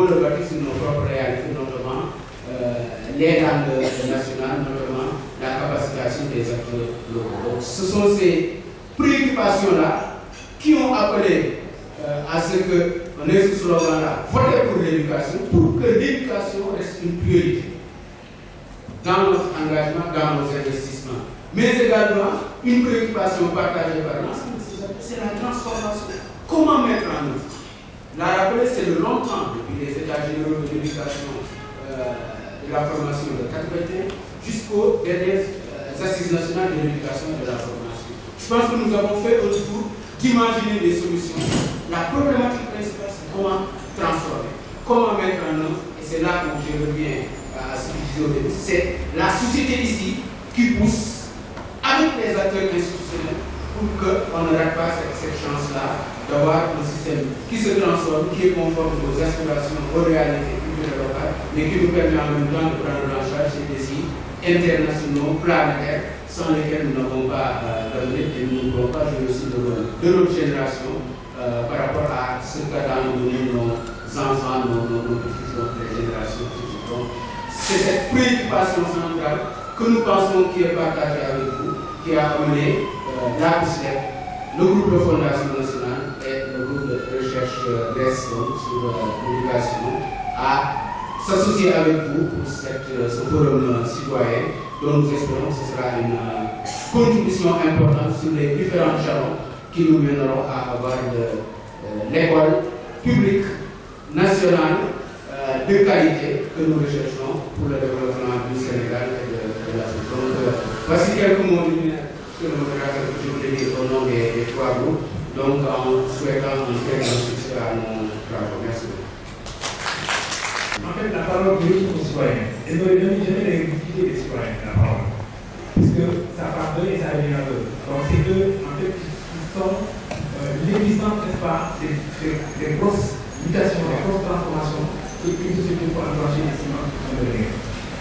le bâtir sur nos propres réalités, notamment les langues nationales, notamment la capacitation des acteurs locaux. Donc, ce sont ces préoccupations-là qui ont appelé à ce qu'on ait ce slogan-là, voter pour l'éducation, pour que l'éducation reste une priorité dans notre engagement, dans nos investissements. Mais également, une préoccupation partagée par l'ensemble, c'est la transformation. Comment mettre en œuvre? La rappelé, c'est le long temps, depuis les États généraux de l'éducation et de la formation de 81 jusqu'aux dernières assises nationales de l'éducation et de la formation. Je pense que nous avons fait le tour d'imaginer des solutions. La problématique principale, c'est comment transformer, comment mettre en œuvre, et c'est là où je reviens à ce que je disais au début, c'est la société ici qui pousse avec les acteurs institutionnels pour qu'on ne rate pas cette chance-là d'avoir un système qui se transforme, qui est conforme aux aspirations, aux réalités culturelles locales, mais qui nous permet en même temps de prendre en charge ces défis internationaux, planétaires, sans lesquels nous n'avons pas d'avenir et nous ne pouvons pas jouer aussi de notre génération par rapport à ce qu'attendent de nous nos enfants, nos petits, les générations futures. Donc, c'est cette préoccupation centrale que nous pensons qui est partagée avec vous, qui a amené la PISLEC, le groupe de fondation nationale et le groupe de recherche RES sur l'éducation à s'associer avec vous pour ce forum citoyen dont nous espérons que ce sera une contribution importante sur les différents jalons qui nous mèneront à avoir l'école publique nationale de qualité que nous recherchons pour le développement du Sénégal et de l'Afrique. Donc, voici quelques mots que je voulais dire au nom des trois groupes, donc en souhaitant un très grand succès à nos travaux. Merci beaucoup. En fait, la parole de aux citoyens. Et nous n'avons jamais les difficultés des citoyens, la parole. Puisque ça part d'eux et ça vient d'eux. Donc, c'est eux, en fait, qui sont l'existence, n'est-ce pas, des grosses mutations, des grosses transformations que une société pour enclencher les ciments de venir.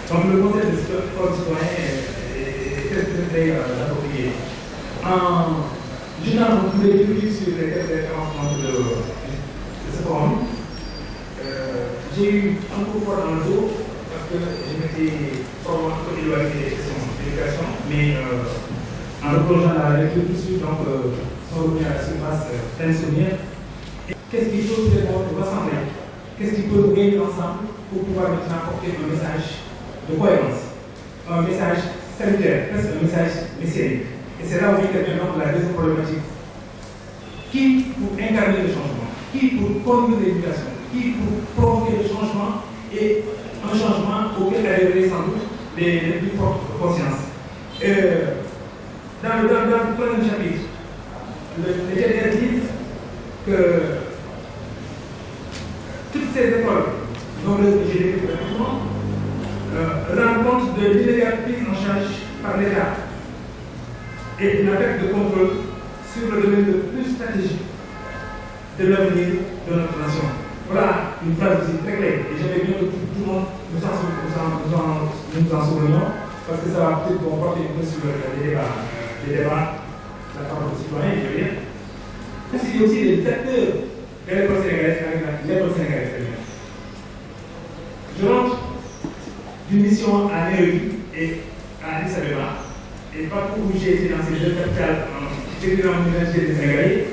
Donc, le concept de citoyen est très approprié. Je n'ai pas beaucoup de sur les référencements de ce forum. J'ai eu un coup fort dans le dos parce que je m'étais probablement un peu éloigné des questions d'éducation, mais en replongeant la lecture tout de suite, donc sans revenir à la surface, plein de souvenirs. Qu'est-ce qu'il faut nous rassembler? Qu'est-ce qu'il faut nous réunir ensemble pour pouvoir maintenant porter un message de cohérence, un message salutaire, presque un message messianique? Et c'est là où intervient donc la deuxième problématique. Qui pour incarner le changement? Qui pour conduire l'éducation? Qui pour provoquer le changement et un changement auquel arriveraient sans doute les plus fortes consciences. Dans le troisième chapitre, les GDR disent que toutes ces écoles, dont le GDR rendent compte de l'illégale prise en charge par l'État et la perte de contrôle sur le domaine le plus stratégique de l'avenir de notre nation. Voilà une phrase aussi très claire. Et j'avais bien que tout le monde nous en souvenions, parce que ça va peut-être comporter un peu sur les débats, la parole des citoyens, je veux dire. Il y a aussi les acteurs de l'école sénégalaise avec l'école sénégalaise. Je rentre d'une mission à Nairobi et à Addis Abeba, et partout où j'ai été dans ces deux capitales, j'étais dans l'université des Sénégalais.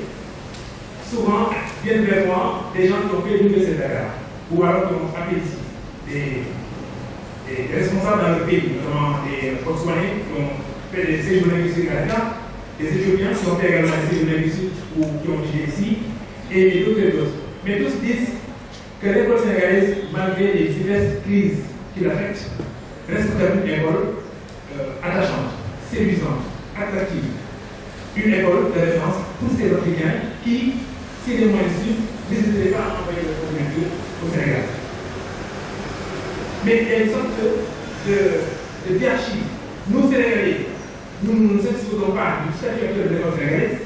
Souvent, viennent vers moi des gens qui ont fait l'université de Dakar, ou alors qui ont appelé ici, des responsables dans le pays, notamment des Botswanais qui ont fait des séjours linguistiques à Dakar, des Éthiopiens qui ont fait également des séjours linguistiques ou qui ont étudié ici, et d'autres et d'autres. Mais tous disent que l'école sénégalaise, malgré les diverses crises qui l'affectent, reste quand même une école attachante, séduisante, attractive. Une école de référence pour ces Africains qui, si les moyens suivent, n'hésiteraient pas à envoyer leur candidature au Sénégal. Mais il y a une sorte de hiérarchie. Nous, Sénégalais, nous ne nous exposons pas du statut actuel de l'école sénégalaise,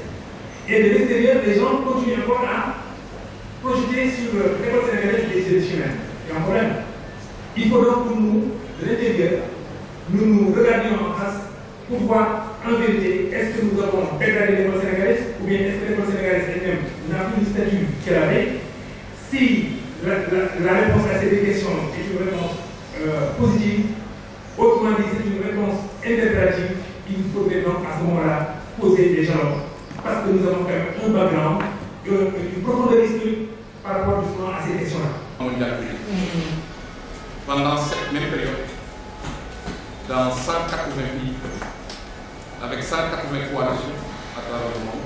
et de l'extérieur, les gens continuent encore à projeter sur l'école sénégalaise des yeux de chemins. Il y a un problème. Il faut donc pour nous, de l'intérieur, nous nous regardions en face pour voir en vérité, est-ce que nous avons dégradé l'école sénégalaise ou bien est-ce que l'école sénégalaise elle-même n'a plus le statut qu'elle avait? Si la réponse à ces deux questions est une réponse positive. Autrement dit, c'est une réponse interprétative. Il faudrait donc à ce moment-là poser des jalons. Parce que nous avons quand même un background, une profondeur historique par rapport justement à ces questions-là. Pendant cette même période, dans 180 pays, avec 180 coalitions à travers le monde,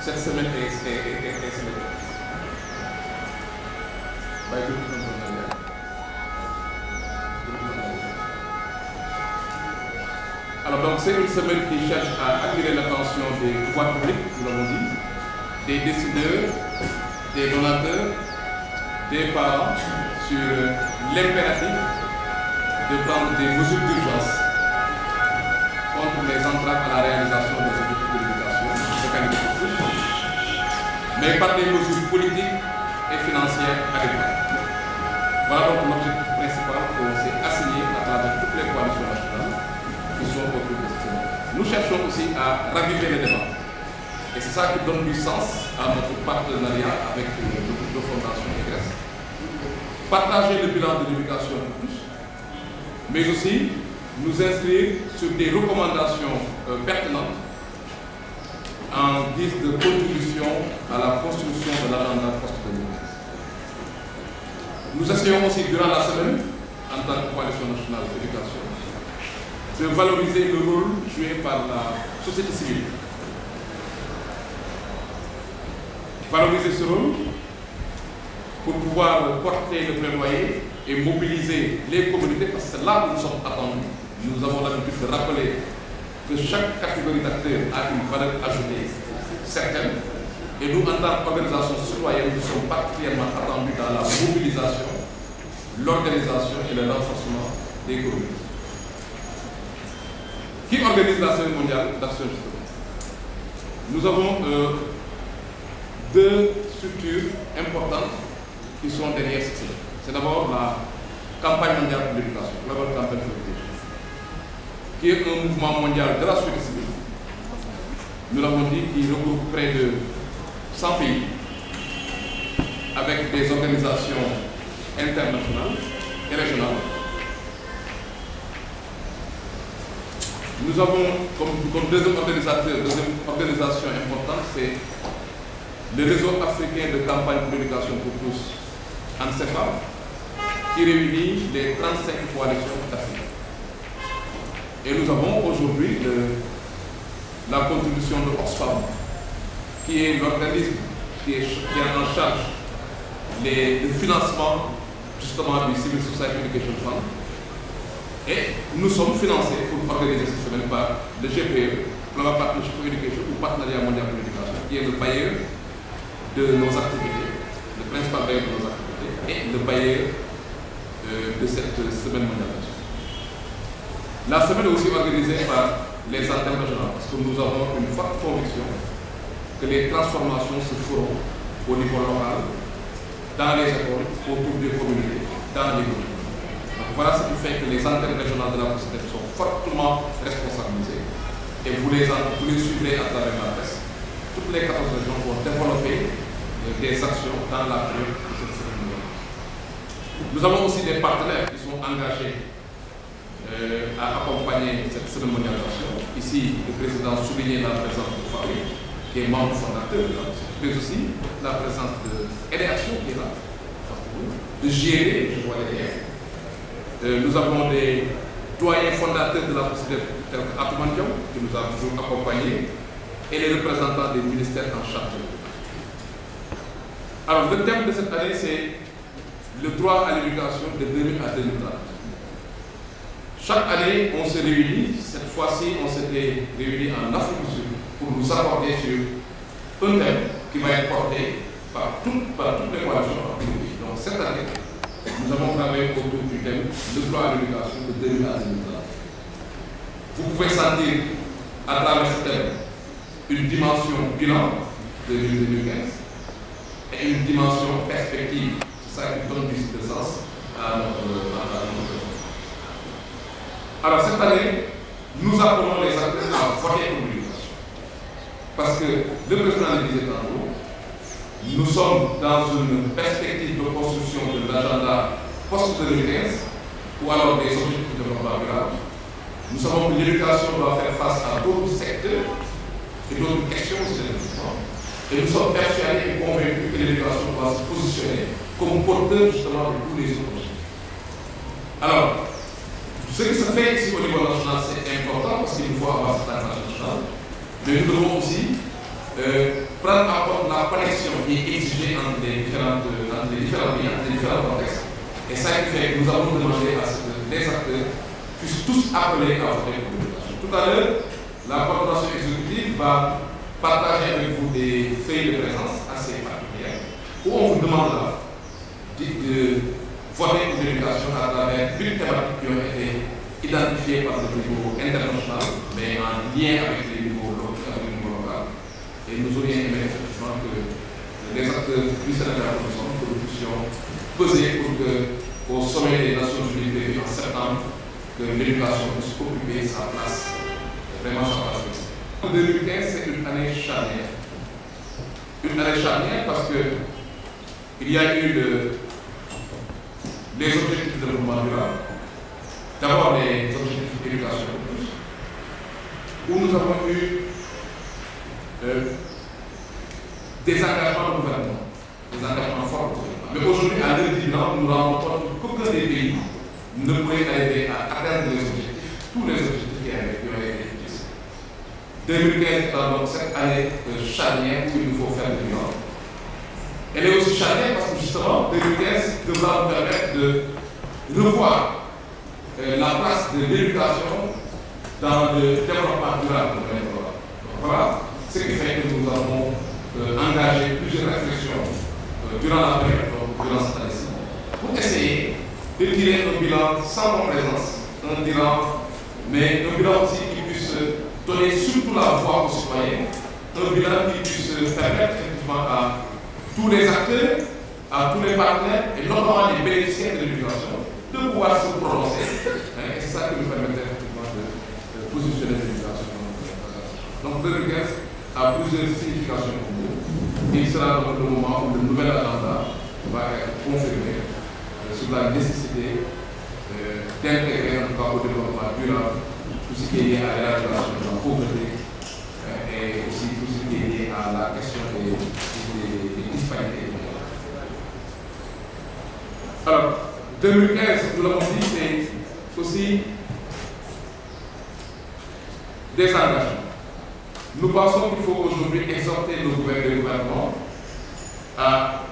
cette semaine est célébrée. Alors donc c'est une semaine qui cherche à attirer l'attention des pouvoirs publics, nous l'avons dit, des décideurs, des donateurs, des parents sur l'impératif de prendre des mesures d'urgence contre les entraves à la réalisation des objectifs de l'éducation, mais par des mesures politiques et financières adéquates. Voilà donc l'objectif principal qu'on s'est assigné à travers toutes les coalitions nationales qui sont autour de ce thème. Nous cherchons aussi à raviver les débats. Et c'est ça qui donne du sens à notre partenariat avec le groupe de fondation de Grèce. Partager le bilan de l'éducation pour tous, mais aussi nous inscrire sur des recommandations pertinentes en guise de contribution à la construction de l'agenda post-2015. Nous essayons aussi durant la semaine, en tant que coalition nationale d'éducation, de valoriser le rôle joué par la société civile. Valoriser ce rôle pour pouvoir porter le plaidoyer et mobiliser les communautés, parce que c'est là où nous sommes attendus. Nous avons l'habitude de rappeler que chaque catégorie d'acteurs a une valeur ajoutée certaine, et nous, en tant qu'organisation citoyenne, nous sommes particulièrement attendus dans la mobilisation, l'organisation et le renforcement des communautés. Qui organise la Semaine mondiale d'action justement? Nous avons deux structures importantes qui sont derrière cette semaine. C'est d'abord la campagne mondiale pour l'éducation, Global Campaign for Education, qui est un mouvement mondial de la société civile. Nous l'avons dit, qui regroupe près de 100 pays, avec des organisations internationales et régionales. Nous avons comme deuxième organisation importante, c'est le réseau africain de campagne pour l'éducation pour tous, ANCEFA, qui réunit les 35 coalitions d'Afrique. Et nous avons aujourd'hui la contribution de Oxfam, qui est l'organisme qui a en charge le financement justement du Civil Society Education Fund. Et nous sommes financés pour organiser cette semaine par le GPE, Global Partnership for Education, ou Partenariat mondial pour l'éducation, qui est le bailleur de nos activités, le principal bailleur de nos activités, et le bailleur de cette semaine mondiale. La semaine est aussi organisée par les antennes régionales, parce que nous avons une forte conviction que les transformations se feront au niveau local, dans les écoles, autour des communautés, dans les communautés. Donc voilà ce qui fait que les antennes régionales de la société sont fortement responsabilisées, et vous les suivrez à travers la presse. Toutes les 14 régions vont développer des actions dans la période de cette semaine. Nous avons aussi des partenaires qui sont engagés à accompagner cette semaine mondiale d'action. Ici, le président soulignait la présence de Fabrique, qui est membre fondateur de la société, mais aussi la présence de EDAction qui est là, de GD, je vois derrière. Nous avons des doyens fondateurs de la société tels que Atoumane Diom, qui nous a toujours accompagnés, et les représentants des ministères en charge. Alors, le thème de cette année, c'est le droit à l'éducation de 2000 à 2030. Chaque année, on se réunit. Cette fois-ci, on s'était réunis en Afrique du Sud pour nous accorder sur un thème qui va être porté par toutes les coalitions. Donc, cette année, nous avons travaillé autour du thème le droit à l'éducation de 2000 à 2030. Vous pouvez sentir à travers ce thème une dimension bilan de 2015 et une dimension perspective. C'est ça qui donne du sens à notre Alors cette année, nous appelons les acteurs à voter pour l'éducation. Parce que le président le disait tantôt, nous sommes dans une perspective de construction de l'agenda post-2015 ou alors des objectifs de développement durable. Nous savons que l'éducation doit faire face à d'autres secteurs et d'autres questions aussi d'investissement. Et nous sommes persuadés et convaincus que l'éducation doit se positionner comme porteur justement de tous les autres objectifs. Alors, ce qui se fait ici au niveau national, c'est important parce qu'il nous faut avoir cette ancrage national, mais nous devons aussi prendre en compte la connexion qui est exigée entre les différents pays, entre les différents contextes. Et ça fait que nous avons demandé à ce que les acteurs puissent tous appeler à votre communication. Tout à l'heure, la coordination exécutive va partager avec vous des feuilles de présence assez particulières où on vous demandera de voter une éducation à travers une thématique qui ont été identifiées par le niveau international, mais en lien avec les niveaux locaux. Et nous aurions aimé effectivement que les acteurs du Sénégal que nous puissions peser pour que, au sommet des Nations Unies prévu en septembre, que l'éducation puisse occuper sa place, vraiment sa place. 2015, c'est une année charnière. Une année charnière parce que il y a eu les objectifs de développement durable. D'abord les objectifs d'éducation, où nous avons eu des engagements du gouvernement, des engagements forts du gouvernement. Mais aujourd'hui, à l'heure du bilan, nous rendons compte qu'aucun des pays ne pourrait arriver à atteindre les objectifs, tous les objectifs qui ont été fixés. 2015 est donc cette année charnière où il nous faut faire le bilan. Elle est aussi charnière parce que justement, 2015 devra nous permettre de revoir la place de l'éducation dans le développement durable de l'Europe. Voilà ce qui fait que nous avons engagé plusieurs réflexions durant la période, durant cette année-ci, pour essayer de tirer un bilan sans complaisance, un bilan, mais un bilan aussi qui puisse donner surtout la voix aux citoyens, un bilan qui puisse permettre effectivement à tous les acteurs, à tous les partenaires et notamment les bénéficiaires de l'éducation de pouvoir se prononcer. Et c'est ça qui nous permettait effectivement de positionner l'éducation. Donc 2015 a plusieurs significations pour nous. Il sera donc le moment où le nouvel agenda va être confirmé sur la nécessité d'intégrer en tout cas au développement durable tout ce qui est lié à l'éradication de la pauvreté et aussi tout ce qui est lié à la question des disparités. Alors, 2015, nous l'avons dit, c'est aussi des engagements. Nous pensons qu'il faut aujourd'hui exhorter nos gouvernements à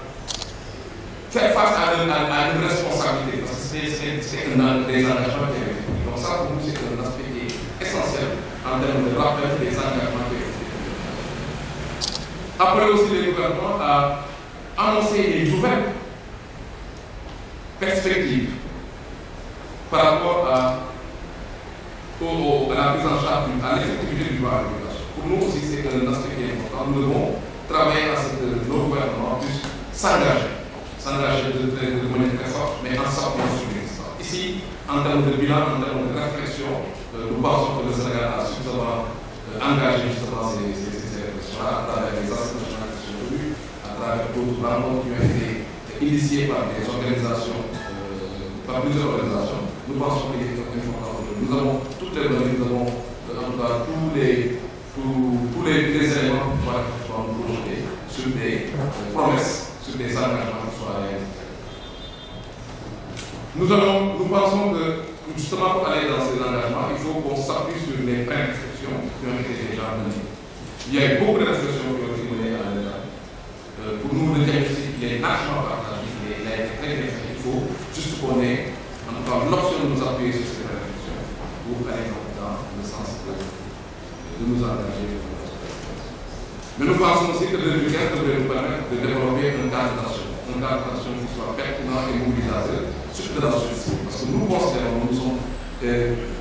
faire face à une responsabilité, parce que c'est un des engagements qui est fait. Donc ça, pour nous, c'est un aspect qui est essentiel en termes de rappel des engagements qui ont été pris. Après aussi, les gouvernements à annoncer des nouvelles perspectives par rapport à la prise en charge, à l'effectivité du droit à l'éducation. Pour nous aussi, c'est un aspect qui est important. Nous devons travailler à ce que nos gouvernements puissent s'engager de manière très forte, mais en s'appuyant sur l'existant. Ici, en termes de bilan, en termes de réflexion, nous pensons que le Sénégal a suffisamment engagé justement ces réflexions à travers les assises nationales qui sont venues, à travers d'autres rencontres qui ont été initiées par des organisations, par plusieurs organisations. Nous pensons qu'il est important. Nous avons toutes les données, nous avons en tout cas tous les éléments pour pouvoir nous projeter sur des promesses, sur des engagements qui soient réalisés. Nous pensons que justement pour aller dans ces engagements, il faut qu'on s'appuie sur les réflexions qui ont été déjà menées. Il y a eu beaucoup de réflexions qui ont été menées à l'État. Pour nous, le diagnostic est largement partagé, il a été très bien fait. Il faut juste qu'on ait en tout cas l'option de nous appuyer sur ces réflexions pour aller dans le sens de nous engager. Mais nous pensons aussi que le 2015 devrait nous permettre de développer un cadre d'action qui soit pertinent et mobilisateur, surtout dans la société. Parce que nous considérons, nous sommes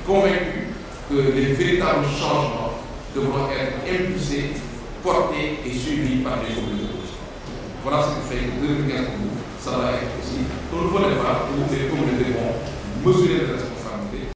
convaincus que les véritables changements devront être impulsés, portés et suivis par les communautés. Voilà ce qui fait que 2015 pour nous, ça va être aussi un nouveau débat où les communautés vont mesurer le respect